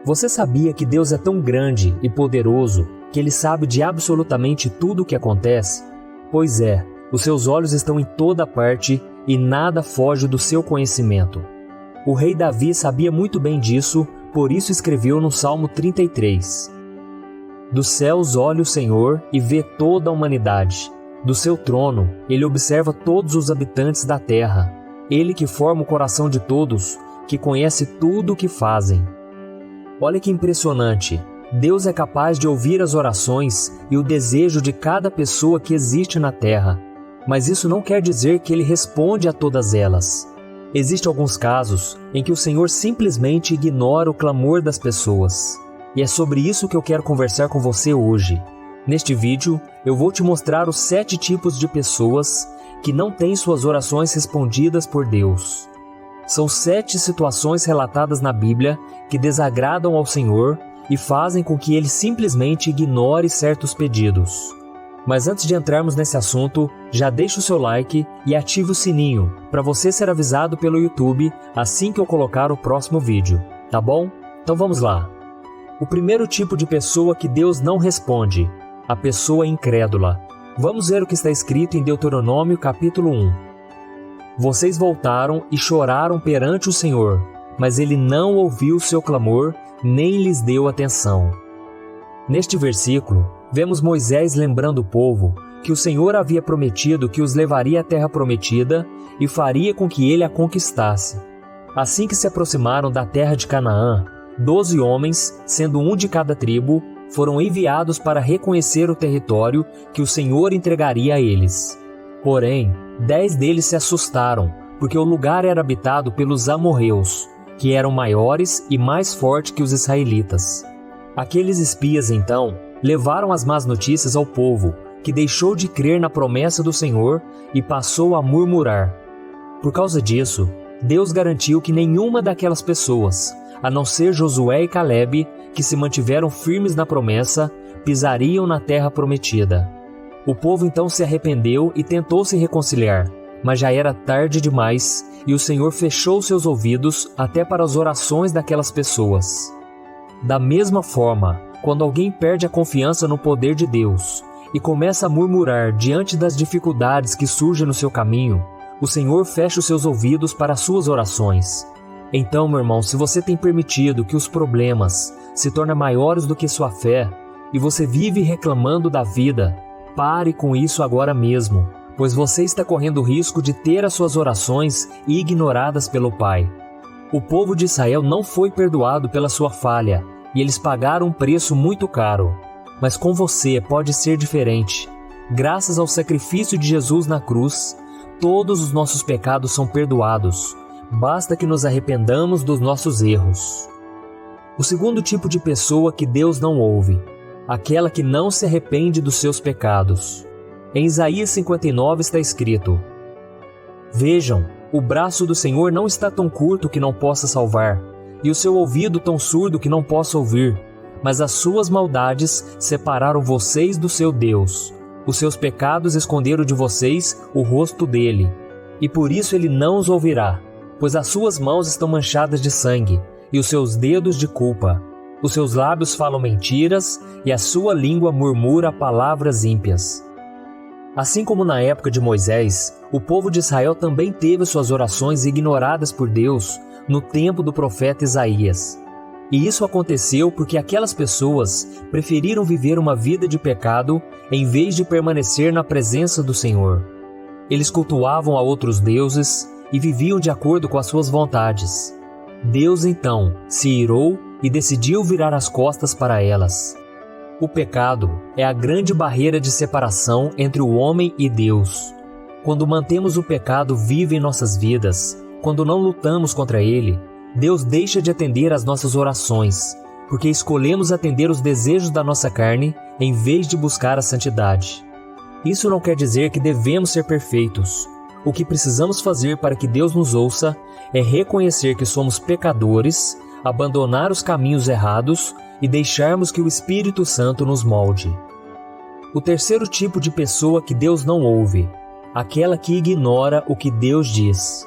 Você sabia que Deus é tão grande e poderoso que Ele sabe de absolutamente tudo o que acontece? Pois é, os seus olhos estão em toda parte e nada foge do seu conhecimento. O rei Davi sabia muito bem disso, por isso escreveu no Salmo 33. Dos céus olha o Senhor e vê toda a humanidade. Do seu trono, Ele observa todos os habitantes da terra. Ele que forma o coração de todos, que conhece tudo o que fazem. Olha que impressionante! Deus é capaz de ouvir as orações e o desejo de cada pessoa que existe na terra. Mas isso não quer dizer que Ele responde a todas elas. Existem alguns casos em que o Senhor simplesmente ignora o clamor das pessoas. E é sobre isso que eu quero conversar com você hoje. Neste vídeo, eu vou te mostrar os 7 tipos de pessoas que não têm suas orações respondidas por Deus. São 7 situações relatadas na Bíblia que desagradam ao Senhor e fazem com que Ele simplesmente ignore certos pedidos. Mas antes de entrarmos nesse assunto, já deixa o seu like e ative o sininho para você ser avisado pelo YouTube assim que eu colocar o próximo vídeo, tá bom? Então vamos lá. O primeiro tipo de pessoa que Deus não responde, a pessoa incrédula. Vamos ver o que está escrito em Deuteronômio capítulo 1. Vocês voltaram e choraram perante o Senhor, mas Ele não ouviu o seu clamor, nem lhes deu atenção. Neste versículo, vemos Moisés lembrando o povo que o Senhor havia prometido que os levaria à terra prometida e faria com que ele a conquistasse. Assim que se aproximaram da terra de Canaã, 12 homens, sendo um de cada tribo, foram enviados para reconhecer o território que o Senhor entregaria a eles. Porém, 10 deles se assustaram, porque o lugar era habitado pelos amorreus, que eram maiores e mais fortes que os israelitas. Aqueles espias, então, levaram as más notícias ao povo, que deixou de crer na promessa do Senhor e passou a murmurar. Por causa disso, Deus garantiu que nenhuma daquelas pessoas, a não ser Josué e Calebe, que se mantiveram firmes na promessa, pisariam na terra prometida. O povo então se arrependeu e tentou se reconciliar, mas já era tarde demais e o Senhor fechou seus ouvidos até para as orações daquelas pessoas. Da mesma forma, quando alguém perde a confiança no poder de Deus e começa a murmurar diante das dificuldades que surgem no seu caminho, o Senhor fecha os seus ouvidos para as suas orações. Então, meu irmão, se você tem permitido que os problemas se tornem maiores do que sua fé e você vive reclamando da vida, pare com isso agora mesmo, pois você está correndo o risco de ter as suas orações ignoradas pelo Pai. O povo de Israel não foi perdoado pela sua falha e eles pagaram um preço muito caro. Mas com você pode ser diferente. Graças ao sacrifício de Jesus na cruz, todos os nossos pecados são perdoados. Basta que nos arrependamos dos nossos erros. O segundo tipo de pessoa que Deus não ouve, aquela que não se arrepende dos seus pecados. Em Isaías 59 está escrito: Vejam, o braço do Senhor não está tão curto que não possa salvar, e o seu ouvido tão surdo que não possa ouvir, mas as suas maldades separaram vocês do seu Deus. Os seus pecados esconderam de vocês o rosto dele, e por isso ele não os ouvirá, pois as suas mãos estão manchadas de sangue, e os seus dedos de culpa. Os seus lábios falam mentiras, e a sua língua murmura palavras ímpias. Assim como na época de Moisés, o povo de Israel também teve suas orações ignoradas por Deus no tempo do profeta Isaías. E isso aconteceu porque aquelas pessoas preferiram viver uma vida de pecado em vez de permanecer na presença do Senhor. Eles cultuavam a outros deuses e viviam de acordo com as suas vontades. Deus então se irou e decidiu virar as costas para elas. O pecado é a grande barreira de separação entre o homem e Deus. Quando mantemos o pecado vivo em nossas vidas, quando não lutamos contra ele, Deus deixa de atender às nossas orações, porque escolhemos atender os desejos da nossa carne em vez de buscar a santidade. Isso não quer dizer que devemos ser perfeitos. O que precisamos fazer para que Deus nos ouça é reconhecer que somos pecadores, abandonar os caminhos errados e deixarmos que o Espírito Santo nos molde. O terceiro tipo de pessoa que Deus não ouve, aquela que ignora o que Deus diz.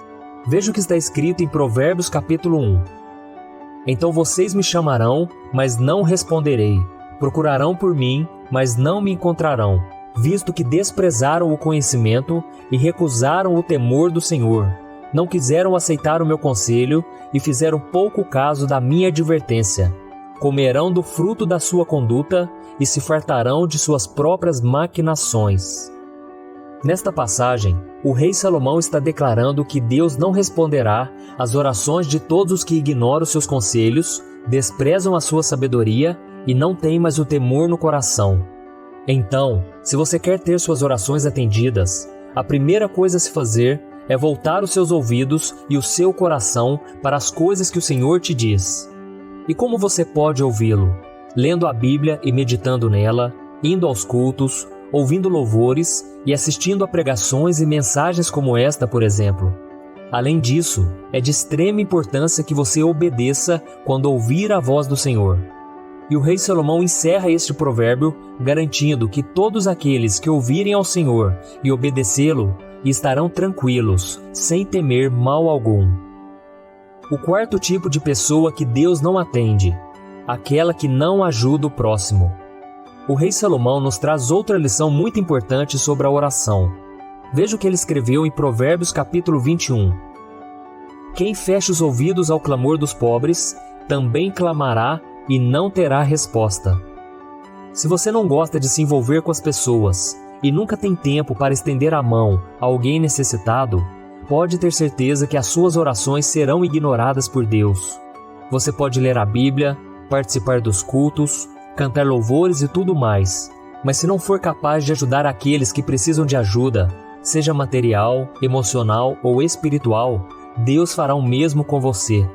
Veja o que está escrito em Provérbios capítulo 1. Então vocês me chamarão, mas não responderei. Procurarão por mim, mas não me encontrarão, visto que desprezaram o conhecimento e recusaram o temor do Senhor. Não quiseram aceitar o meu conselho e fizeram pouco caso da minha advertência. Comerão do fruto da sua conduta e se fartarão de suas próprias maquinações. Nesta passagem, o rei Salomão está declarando que Deus não responderá às orações de todos os que ignoram seus conselhos, desprezam a sua sabedoria e não têm mais o temor no coração. Então, se você quer ter suas orações atendidas, a primeira coisa a se fazer é voltar os seus ouvidos e o seu coração para as coisas que o Senhor te diz. E como você pode ouvi-lo? Lendo a Bíblia e meditando nela, indo aos cultos, ouvindo louvores e assistindo a pregações e mensagens como esta, por exemplo. Além disso, é de extrema importância que você obedeça quando ouvir a voz do Senhor. E o rei Salomão encerra este provérbio garantindo que todos aqueles que ouvirem ao Senhor e obedecê-lo estarão tranquilos, sem temer mal algum. O quarto tipo de pessoa que Deus não atende, aquela que não ajuda o próximo. O rei Salomão nos traz outra lição muito importante sobre a oração. Veja o que ele escreveu em Provérbios capítulo 21. Quem fecha os ouvidos ao clamor dos pobres, também clamará e não terá resposta. Se você não gosta de se envolver com as pessoas e nunca tem tempo para estender a mão a alguém necessitado, pode ter certeza que as suas orações serão ignoradas por Deus. Você pode ler a Bíblia, participar dos cultos, cantar louvores e tudo mais, mas se não for capaz de ajudar aqueles que precisam de ajuda, seja material, emocional ou espiritual, Deus fará o mesmo com você.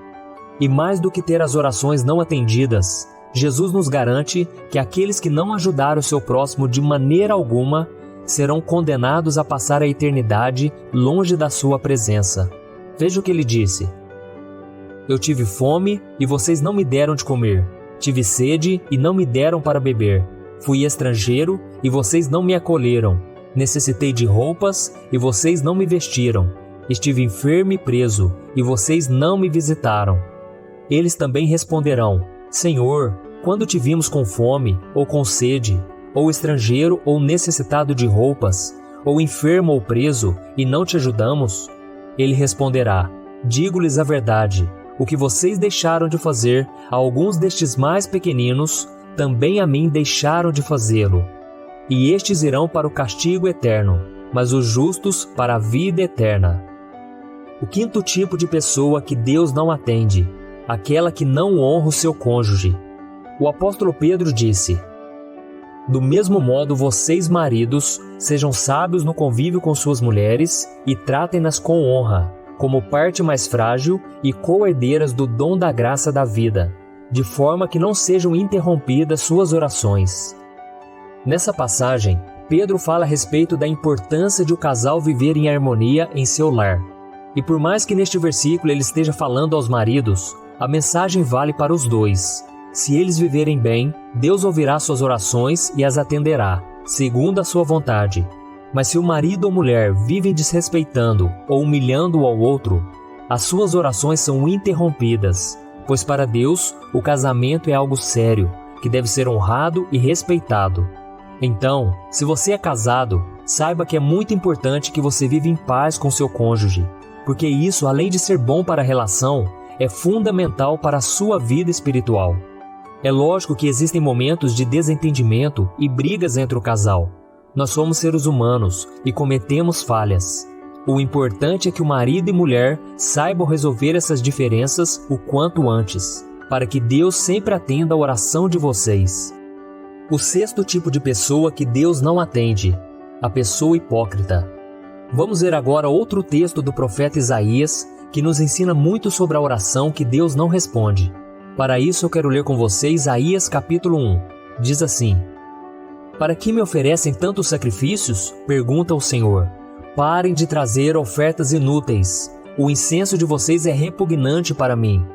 E mais do que ter as orações não atendidas, Jesus nos garante que aqueles que não ajudaram o seu próximo de maneira alguma serão condenados a passar a eternidade longe da sua presença. Veja o que ele disse: Eu tive fome e vocês não me deram de comer. Tive sede e não me deram para beber. Fui estrangeiro e vocês não me acolheram. Necessitei de roupas e vocês não me vestiram. Estive enfermo e preso e vocês não me visitaram. Eles também responderão: Senhor, quando te vimos com fome ou com sede, ou estrangeiro ou necessitado de roupas, ou enfermo ou preso, e não te ajudamos? Ele responderá: Digo-lhes a verdade, o que vocês deixaram de fazer a alguns destes mais pequeninos, também a mim deixaram de fazê-lo. E estes irão para o castigo eterno, mas os justos para a vida eterna. O quinto tipo de pessoa que Deus não atende, aquela que não honra o seu cônjuge. O apóstolo Pedro disse: Do mesmo modo, vocês, maridos, sejam sábios no convívio com suas mulheres e tratem-nas com honra, como parte mais frágil e co-herdeiras do dom da graça da vida, de forma que não sejam interrompidas suas orações. Nessa passagem, Pedro fala a respeito da importância de o casal viver em harmonia em seu lar. E por mais que neste versículo ele esteja falando aos maridos, a mensagem vale para os dois. Se eles viverem bem, Deus ouvirá suas orações e as atenderá, segundo a sua vontade. Mas se o marido ou mulher vivem desrespeitando ou humilhando um ao outro, as suas orações são interrompidas, pois para Deus o casamento é algo sério, que deve ser honrado e respeitado. Então, se você é casado, saiba que é muito importante que você viva em paz com seu cônjuge, porque isso, além de ser bom para a relação, é fundamental para a sua vida espiritual. É lógico que existem momentos de desentendimento e brigas entre o casal. Nós somos seres humanos e cometemos falhas. O importante é que o marido e mulher saibam resolver essas diferenças o quanto antes, para que Deus sempre atenda a oração de vocês. O sexto tipo de pessoa que Deus não atende, a pessoa hipócrita. Vamos ver agora outro texto do profeta Isaías que nos ensina muito sobre a oração que Deus não responde. Para isso eu quero ler com você Isaías capítulo 1. Diz assim: Para que me oferecem tantos sacrifícios? Pergunta o Senhor. Parem de trazer ofertas inúteis. O incenso de vocês é repugnante para mim.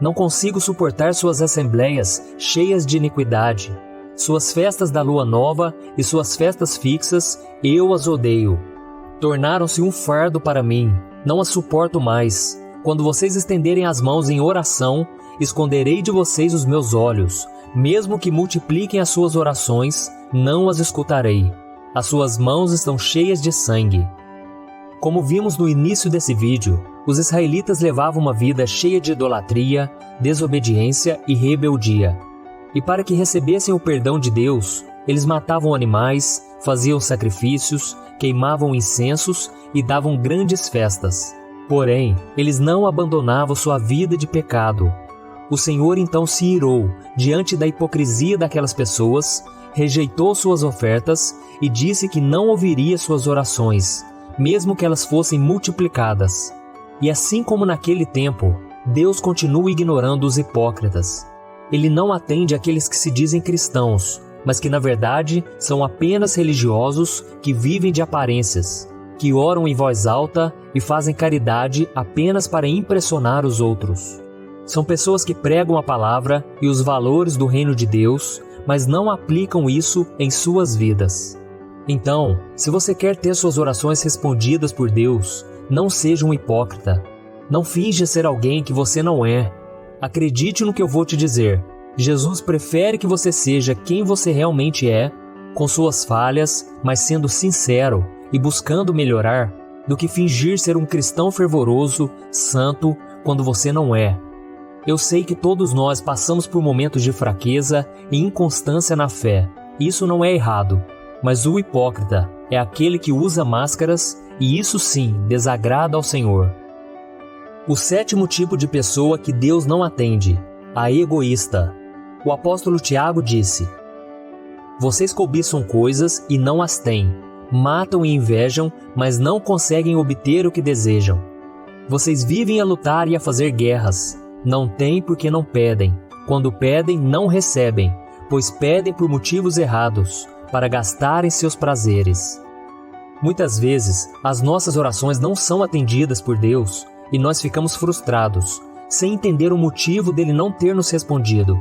Não consigo suportar suas assembleias cheias de iniquidade. Suas festas da lua nova e suas festas fixas, eu as odeio. Tornaram-se um fardo para mim. Não as suporto mais. Quando vocês estenderem as mãos em oração, esconderei de vocês os meus olhos. Mesmo que multipliquem as suas orações, não as escutarei. As suas mãos estão cheias de sangue. Como vimos no início desse vídeo, os israelitas levavam uma vida cheia de idolatria, desobediência e rebeldia. E para que recebessem o perdão de Deus, eles matavam animais, faziam sacrifícios, queimavam incensos e davam grandes festas. Porém, eles não abandonavam sua vida de pecado. O Senhor então se irou diante da hipocrisia daquelas pessoas, rejeitou suas ofertas e disse que não ouviria suas orações, mesmo que elas fossem multiplicadas. E assim como naquele tempo, Deus continua ignorando os hipócritas. Ele não atende aqueles que se dizem cristãos, mas que na verdade são apenas religiosos que vivem de aparências, que oram em voz alta e fazem caridade apenas para impressionar os outros. São pessoas que pregam a palavra e os valores do reino de Deus, mas não aplicam isso em suas vidas. Então, se você quer ter suas orações respondidas por Deus, não seja um hipócrita. Não finja ser alguém que você não é. Acredite no que eu vou te dizer. Jesus prefere que você seja quem você realmente é, com suas falhas, mas sendo sincero e buscando melhorar, do que fingir ser um cristão fervoroso, santo, quando você não é. Eu sei que todos nós passamos por momentos de fraqueza e inconstância na fé. Isso não é errado, mas o hipócrita é aquele que usa máscaras e isso sim desagrada ao Senhor. O sétimo tipo de pessoa que Deus não atende, a egoísta. O apóstolo Tiago disse: vocês cobiçam coisas e não as têm, matam e invejam, mas não conseguem obter o que desejam. Vocês vivem a lutar e a fazer guerras, não têm porque não pedem. Quando pedem, não recebem, pois pedem por motivos errados, para gastarem seus prazeres. Muitas vezes, as nossas orações não são atendidas por Deus e nós ficamos frustrados, sem entender o motivo dele não ter nos respondido.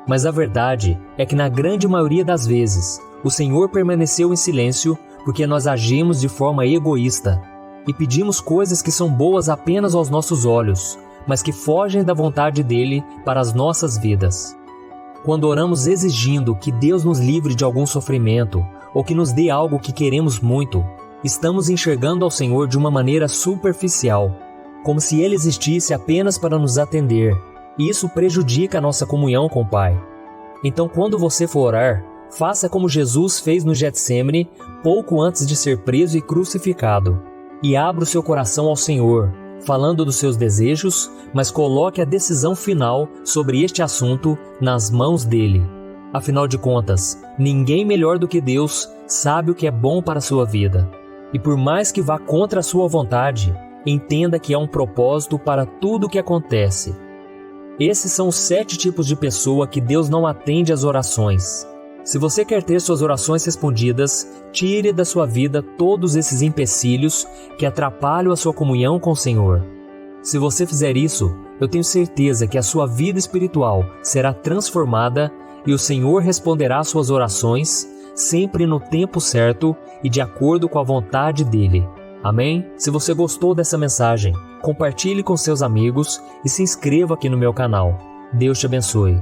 Mas a verdade é que na grande maioria das vezes, o Senhor permaneceu em silêncio porque nós agimos de forma egoísta e pedimos coisas que são boas apenas aos nossos olhos, mas que fogem da vontade dele para as nossas vidas. Quando oramos exigindo que Deus nos livre de algum sofrimento ou que nos dê algo que queremos muito, estamos enxergando ao Senhor de uma maneira superficial, como se Ele existisse apenas para nos atender, e isso prejudica a nossa comunhão com o Pai. Então, quando você for orar, faça como Jesus fez no Getsêmani pouco antes de ser preso e crucificado, e abra o seu coração ao Senhor, falando dos seus desejos, mas coloque a decisão final sobre este assunto nas mãos dele. Afinal de contas, ninguém melhor do que Deus sabe o que é bom para a sua vida. E por mais que vá contra a sua vontade, entenda que há um propósito para tudo o que acontece. Esses são os 7 tipos de pessoa que Deus não atende às orações. Se você quer ter suas orações respondidas, tire da sua vida todos esses empecilhos que atrapalham a sua comunhão com o Senhor. Se você fizer isso, eu tenho certeza que a sua vida espiritual será transformada e o Senhor responderá às suas orações, sempre no tempo certo e de acordo com a vontade dele. Amém? Se você gostou dessa mensagem, compartilhe com seus amigos e se inscreva aqui no meu canal. Deus te abençoe.